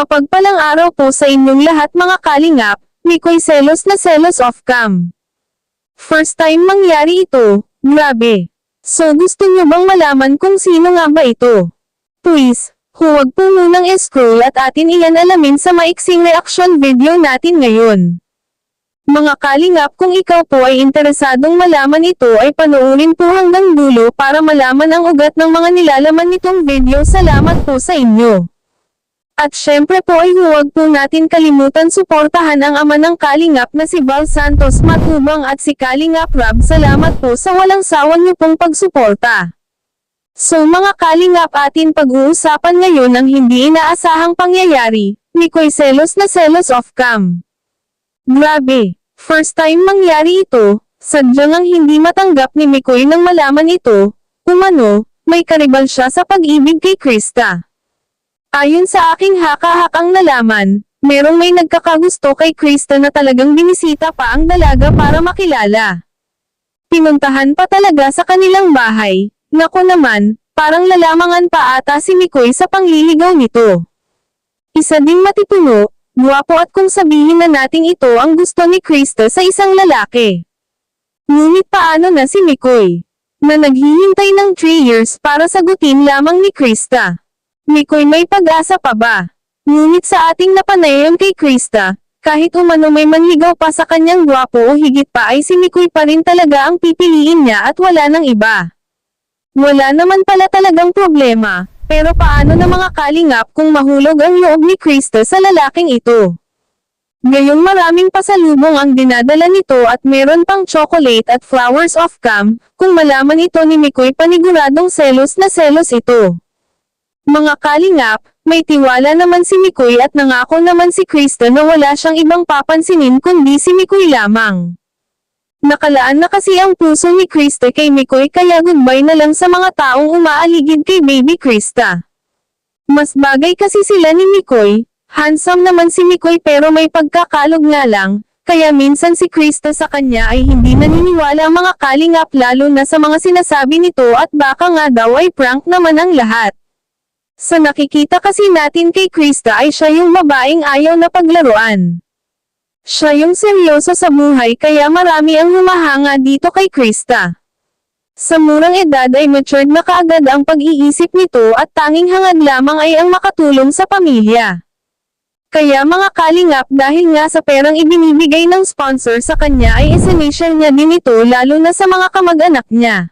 Mapagpalang araw po sa inyong lahat mga kalingap, Mikoy selos na selos off cam. First time mangyari ito, grabe. So gusto nyo bang malaman kung sino nga ba ito? Please, huwag po munang scroll at atin iyan alamin sa maiksing reaction video natin ngayon. Mga kalingap, kung ikaw po ay interesadong malaman ito ay panoorin po hanggang dulo para malaman ang ugat ng mga nilalaman nitong video. Salamat po sa inyo. At syempre po ay huwag po natin kalimutan suportahan ang ama ng kalingap na si Val Santos Matubang at si Kalingap Rab. Salamat po sa walang sawa niyo pong pagsuporta. So mga kalingap, atin pag-uusapan ngayon ang hindi inaasahang pangyayari, Mikoy selos na selos off cam. Grabe, first time mangyari ito, sadyang ang hindi matanggap ni Mikoy nang malaman ito, umano, may karibal siya sa pag-ibig kay Krista. Ayon sa aking haka-hakang nalaman, merong may nagkakagusto kay Krista na talagang binisita pa ang dalaga para makilala. Pinuntahan pa talaga sa kanilang bahay. Naku naman, parang lalamangan pa ata si Mikoy sa pangliligaw nito. Isa ding matipuno, guwapo at kung sabihin na nating ito ang gusto ni Krista sa isang lalaki. Ngunit paano na si Mikoy, na naghihintay ng 3 years para sagutin lamang ni Krista? Mikoy, may pag-asa pa ba? Ngunit sa ating napanayon kay Krista, kahit umano may manligaw pa sa kanyang gwapo o higit pa ay si Mikoy pa rin talaga ang pipiliin niya at wala nang iba. Wala naman pala talagang problema, pero paano na mga kalingap kung mahulog ang loob ni Krista sa lalaking ito? Ngayong maraming pasalubong ang dinadala nito at meron pang chocolate at flowers off cam, kung malaman ito ni Mikoy paniguradong selos na selos ito. Mga kalingap, may tiwala naman si Mikoy at nangako naman si Krista na wala siyang ibang papansinin kundi si Mikoy lamang. Nakalaan na kasi ang puso ni Krista kay Mikoy kaya goodbye na lang sa mga taong umaaligid kay baby Krista. Mas bagay kasi sila ni Mikoy, handsome naman si Mikoy pero may pagkakalog nga lang, kaya minsan si Krista sa kanya ay hindi naniniwala ang mga kalingap lalo na sa mga sinasabi nito at baka nga daw ay prank naman ang lahat. Sa nakikita kasi natin kay Krista ay siya yung babaeng ayaw na paglaruan. Siya yung seryoso sa buhay kaya marami ang humahanga dito kay Krista. Sa murang edad ay matured na kaagad ang pag-iisip nito at tanging hangad lamang ay ang makatulong sa pamilya. Kaya mga kalingap, dahil nga sa perang ibinibigay ng sponsor sa kanya ay isinishare niya din ito lalo na sa mga kamag-anak niya.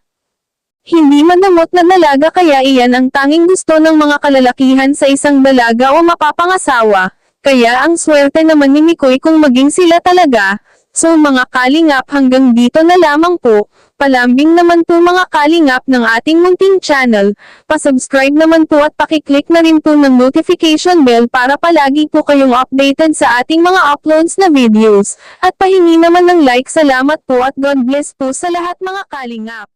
Hindi madamot na dalaga kaya iyan ang tanging gusto ng mga kalalakihan sa isang dalaga o mapapangasawa, kaya ang swerte naman ni Mikoy kung maging sila talaga. So mga kalingap, hanggang dito na lamang po, palambing naman po mga kalingap ng ating munting channel, pasubscribe naman po at pakiclick na rin po ng notification bell para palagi po kayong updated sa ating mga uploads na videos, at pahingi naman ng like. Salamat po at God bless po sa lahat mga kalingap.